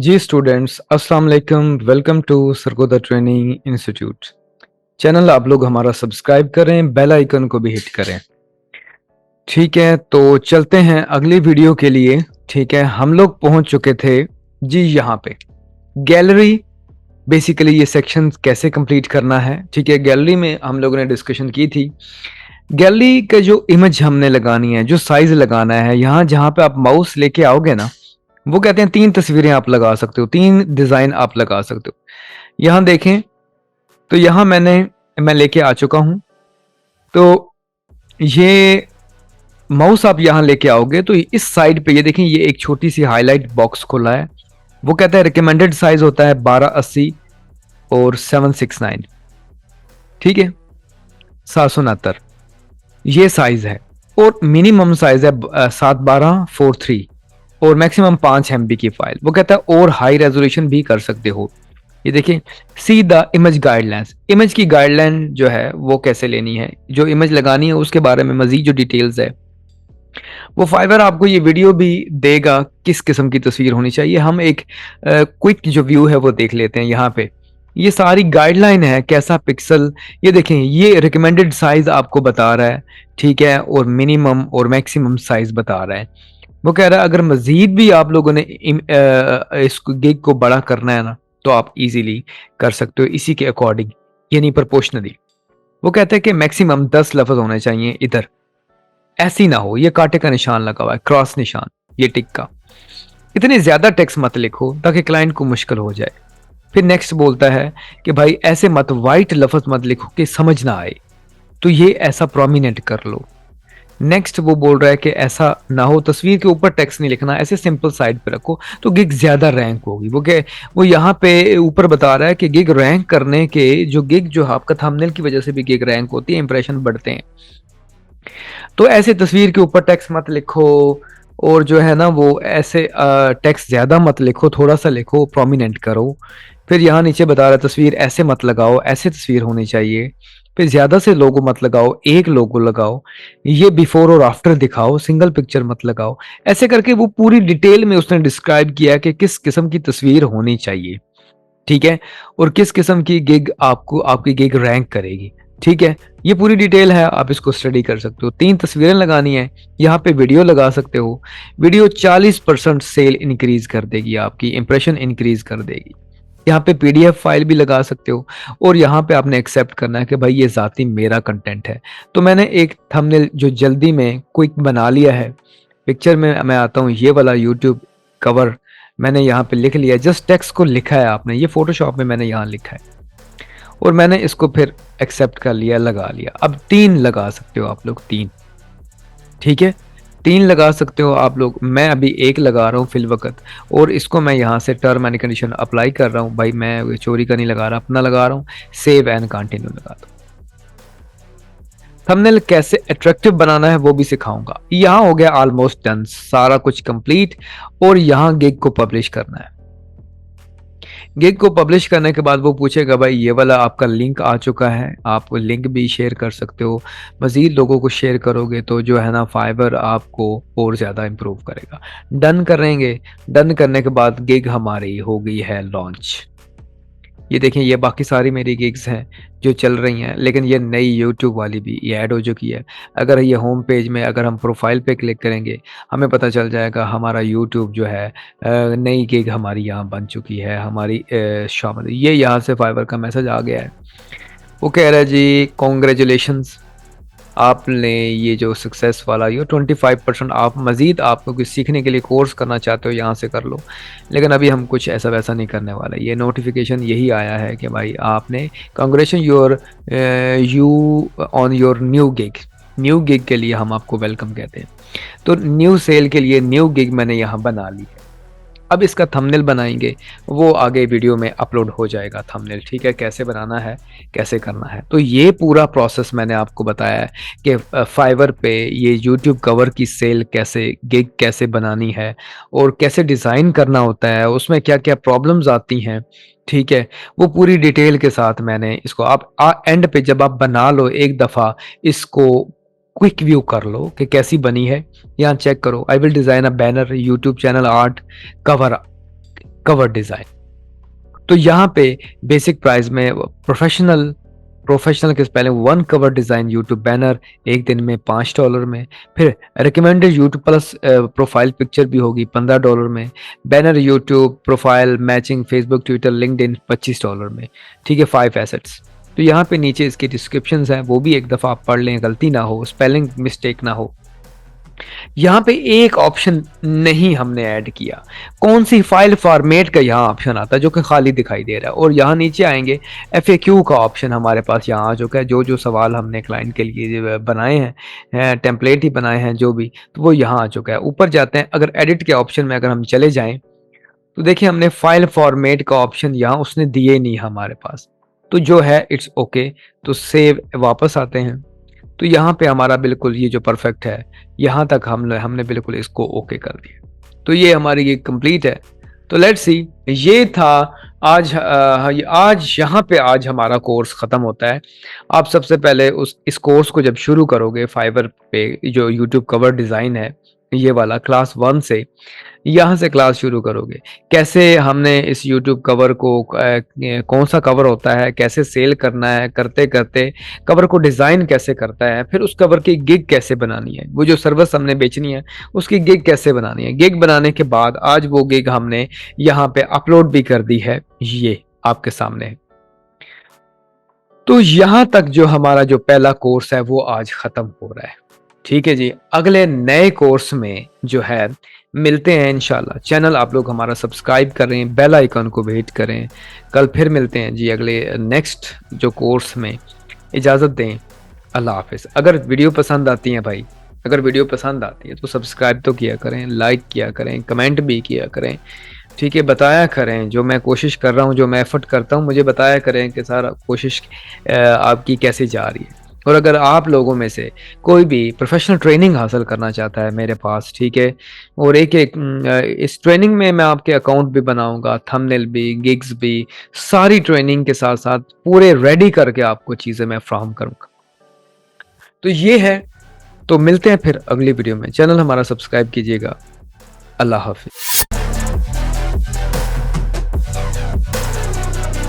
जी students, अस्सलाम वालेकुम। Welcome to Sargodha training institute. Channel आप लोग हमारा सब्सक्राइब करें, बेल आइकन को भी हिट करें। ठीक है, तो चलते हैं अगली वीडियो के लिए। ठीक है, हम लोग पहुंच चुके थे जी यहाँ पे गैलरी। बेसिकली ये सेक्शन कैसे कंप्लीट करना है। ठीक है, गैलरी में हम लोगों ने डिस्कशन की थी। गैलरी का जो इमेज हमने लगानी है, जो साइज लगाना है, यहाँ जहाँ पे आप माउस लेके आओगे ना, वो कहते हैं 3 तस्वीरें आप लगा सकते हो, 3 डिज़ाइन आप लगा सकते हो। यहाँ देखें, तो यहाँ मैं लेके आ चुका हूँ। तो ये माउस आप यहाँ लेके आओगे तो इस साइड पे ये देखें, ये एक छोटी सी हाइलाइट बॉक्स खुला है। वो कहता है रिकमेंडेड साइज होता है 1280 और 769। ठीक है, 769 ये साइज है। और मिनिमम साइज है 71243 और मैक्सिमम 5 MB की फाइल। वो कहता है और हाई रेजोल्यूशन भी कर सकते हो। ये देखिए, see the image guidelines. Image की गाइडलाइन जो है वो कैसे लेनी है, जो इमेज लगानी है उसके बारे में मजीद जो डिटेल्स है वो फाइवर आपको ये वीडियो भी देगा, किस किस्म की तस्वीर होनी चाहिए। हम एक क्विक जो व्यू है वो देख लेते हैं। यहाँ पे ये सारी गाइडलाइन है, कैसा पिक्सल। ये देखें, ये रिकमेंडेड साइज आपको बता रहा है। ठीक है, और मिनिमम और मैक्सिमम साइज बता रहा है। वो कह रहा है अगर मजीद भी आप लोगों ने इस गिग को बड़ा करना है ना, तो आप इजीली कर सकते हो इसी के अकॉर्डिंग, यानी प्रोपोर्शनली। वो कहते हैं कि मैक्सिमम 10 लफ्ज होने चाहिए इधर। ऐसी ना हो ये कांटे का निशान लगा हुआ है, क्रॉस निशान, ये टिक का। इतने ज्यादा टेक्स्ट मत लिखो ताकि क्लाइंट को मुश्किल हो जाए। फिर नेक्स्ट बोलता है कि भाई ऐसे मत वाइट लफ्ज मत लिखो कि समझ ना आए, तो ये ऐसा प्रोमिनेंट कर लो। नेक्स्ट वो बोल रहा है कि ऐसा ना हो, तस्वीर के ऊपर टेक्स्ट नहीं लिखना, ऐसे सिंपल साइड पे रखो तो गिग ज्यादा रैंक होगी। वो यहाँ पे ऊपर बता रहा है कि गिग रैंक करने के, जो गिग जो आपका थंबनेल की वजह से भी गिग रैंक होती है, इंप्रेशन बढ़ते हैं। तो ऐसे तस्वीर के ऊपर टेक्स्ट मत लिखो, और जो है ना वो ऐसे टेक्स्ट ज्यादा मत लिखो, थोड़ा सा लिखो, प्रोमिनेंट करो। फिर यहाँ नीचे बता रहा है तस्वीर ऐसे मत लगाओ, ऐसे तस्वीर होनी चाहिए। फिर ज्यादा से लोगो मत लगाओ, एक लोगो लगाओ। ये बिफोर और आफ्टर दिखाओ, सिंगल पिक्चर मत लगाओ। ऐसे करके वो पूरी डिटेल में उसने डिस्क्राइब किया कि किस किस्म की तस्वीर होनी चाहिए। ठीक है, और किस किस्म की गिग आपको, आपकी गिग रैंक करेगी। ठीक है, ये पूरी डिटेल है, आप इसको स्टडी कर सकते हो। 3 तस्वीरें लगानी है, यहाँ पे वीडियो लगा सकते हो। वीडियो 40% सेल इंक्रीज कर देगी, आपकी इंप्रेशन इंक्रीज कर देगी। यहाँ पे पीडीएफ फाइल भी लगा सकते हो, और यहाँ पे आपने एक्सेप्ट करना है कि भाई ये ज़ाती मेरा कंटेंट है। तो मैंने एक थंबनेल जो जल्दी में क्विक बना लिया है। पिक्चर में मैं आता हूँ, ये वाला यूट्यूब कवर मैंने यहाँ पे लिख लिया, जस्ट टेक्स्ट को लिखा है आपने, ये फोटोशॉप में मैंने यहाँ लिखा है, और मैंने इसको फिर एक्सेप्ट कर लिया, लगा लिया। अब 3 लगा सकते हो आप लोग, 3। ठीक है, 3 लगा सकते हो आप लोग। मैं अभी 1 लगा रहा हूँ फिल वक्त, और इसको मैं यहाँ से टर्म एंड कंडीशन अप्लाई कर रहा हूँ। भाई मैं चोरी का नहीं लगा रहा, अपना लगा रहा हूँ। सेव एंड कंटिन्यू लगा दो। थंबनेल कैसे अट्रैक्टिव बनाना है वो भी सिखाऊंगा। यहाँ हो गया ऑलमोस्ट डन, सारा कुछ कंप्लीट। और यहाँ गिग को पब्लिश करना है। गिग को पब्लिश करने के बाद वो पूछेगा भाई ये वाला आपका लिंक आ चुका है, आप लिंक भी शेयर कर सकते हो। मजीद लोगों को शेयर करोगे तो जो है ना फाइवर आपको और ज़्यादा इम्प्रूव करेगा। डन करेंगे। डन करने के बाद गिग हमारी हो गई है लॉन्च। ये देखें, ये बाकी सारी मेरी गिग्स हैं जो चल रही हैं, लेकिन ये नई यूट्यूब वाली भी ये ऐड हो चुकी है। अगर ये होम पेज में अगर हम प्रोफाइल पे क्लिक करेंगे, हमें पता चल जाएगा हमारा यूट्यूब जो है नई गिग हमारी यहाँ बन चुकी है, हमारी शामिल। ये यहाँ से फाइवर का मैसेज आ गया है। वो कह रहा है जी कॉन्ग्रेचुलेशंस, आपने ये जो सक्सेस वाला ये 25% आप मज़ीद आपको कुछ सीखने के लिए कोर्स करना चाहते हो यहाँ से कर लो। लेकिन अभी हम कुछ ऐसा वैसा नहीं करने वाले। ये नोटिफिकेशन यही आया है कि भाई आपने congratulation your you on your new gig. New gig के लिए हम आपको वेलकम कहते हैं। तो न्यू सेल के लिए न्यू गिग मैंने यहाँ बना ली है। अब इसका थंबनेल बनाएंगे, वो आगे वीडियो में अपलोड हो जाएगा थंबनेल। ठीक है, कैसे बनाना है, कैसे करना है। तो ये पूरा प्रोसेस मैंने आपको बताया है कि फाइवर पे ये यूट्यूब कवर की सेल कैसे, गिग कैसे बनानी है, और कैसे डिज़ाइन करना होता है, उसमें क्या क्या प्रॉब्लम्स आती हैं। ठीक है, वो पूरी डिटेल के साथ मैंने इसको, आप एंड पे जब आप बना लो एक दफ़ा इसको, क्विक व्यू कर लो कि कैसी बनी है। यहाँ चेक करो, I will design a banner YouTube channel art cover cover design. तो यहाँ पे बेसिक प्राइस में प्रोफेशनल के पहले 1 कवर डिजाइन यूट्यूब बैनर एक दिन में $5 में, फिर recommended YouTube plus profile picture भी होगी $15 में, banner YouTube profile matching Facebook Twitter LinkedIn $25 में। ठीक है, 5 एसेट्स। तो यहाँ पे नीचे इसके डिस्क्रिप्शन हैं, वो भी एक दफ़ा आप पढ़ लें, गलती ना हो, स्पेलिंग मिस्टेक ना हो। यहाँ पे एक ऑप्शन नहीं हमने ऐड किया, कौन सी फाइल फॉर्मेट का यहाँ ऑप्शन आता है जो कि खाली दिखाई दे रहा है, और यहाँ नीचे आएंगे FAQ का ऑप्शन हमारे पास यहाँ आ चुका है। जो जो सवाल हमने क्लाइंट के लिए बनाए हैं, टेम्पलेट ही बनाए हैं जो भी, तो वो यहाँ आ चुका है। ऊपर जाते हैं, अगर एडिट के ऑप्शन में अगर हम चले जाएं तो देखिए हमने फाइल फॉर्मेट का ऑप्शन यहाँ उसने दिए नहीं हमारे पास, तो जो है इट्स ओके। तो सेव वापस आते हैं, तो यहाँ पे हमारा बिल्कुल ये जो परफेक्ट है, यहाँ तक हमने बिल्कुल इसको ओके कर दिया। तो ये हमारी ये कंप्लीट है। तो लेट्स सी, ये था आज यहाँ पे आज हमारा कोर्स ख़त्म होता है। आप सबसे पहले इस कोर्स को जब शुरू करोगे फाइवर पे, जो यूट्यूब कवर डिज़ाइन है ये वाला, क्लास 1 से यहाँ से क्लास शुरू करोगे। कैसे हमने इस यूट्यूब कवर को कौन सा कवर होता है, कैसे सेल करना है, करते करते कवर को डिज़ाइन कैसे करता है, फिर उस कवर की गिग कैसे बनानी है, वो जो सर्विस हमने बेचनी है उसकी गिग कैसे बनानी है। गिग बनाने के बाद आज वो गिग हमने यहाँ पे अपलोड भी कर दी है, ये आपके सामने है। तो यहाँ तक जो हमारा जो पहला कोर्स है वो आज ख़त्म हो रहा है। ठीक है जी, अगले नए कोर्स में जो है मिलते हैं इंशाल्लाह। चैनल आप लोग हमारा सब्सक्राइब करें, बेल आइकन को भी हिट करें। कल फिर मिलते हैं जी अगले नेक्स्ट जो कोर्स में। इजाज़त दें, अल्लाह हाफिज़। अगर वीडियो पसंद आती है भाई, अगर वीडियो पसंद आती है तो सब्सक्राइब तो किया करें, लाइक किया करें, कमेंट भी किया करें। ठीक है, बताया करें जो मैं कोशिश कर रहा हूँ, जो मैं एफर्ट करता हूँ, मुझे बताया करें कि सारा कोशिश आपकी कैसे जा रही है। और अगर आप लोगों में से कोई भी प्रोफेशनल ट्रेनिंग हासिल करना चाहता है मेरे पास, ठीक है, और एक इस ट्रेनिंग में मैं आपके अकाउंट भी बनाऊंगा, थंबनेल भी, गिग्स भी, सारी ट्रेनिंग के साथ साथ पूरे रेडी करके आपको चीज़ें मैं फ्राहम करूंगा। तो ये है, तो मिलते हैं फिर अगली वीडियो में। चैनल हमारा सब्सक्राइब कीजिएगा। अल्लाह हाफिज़।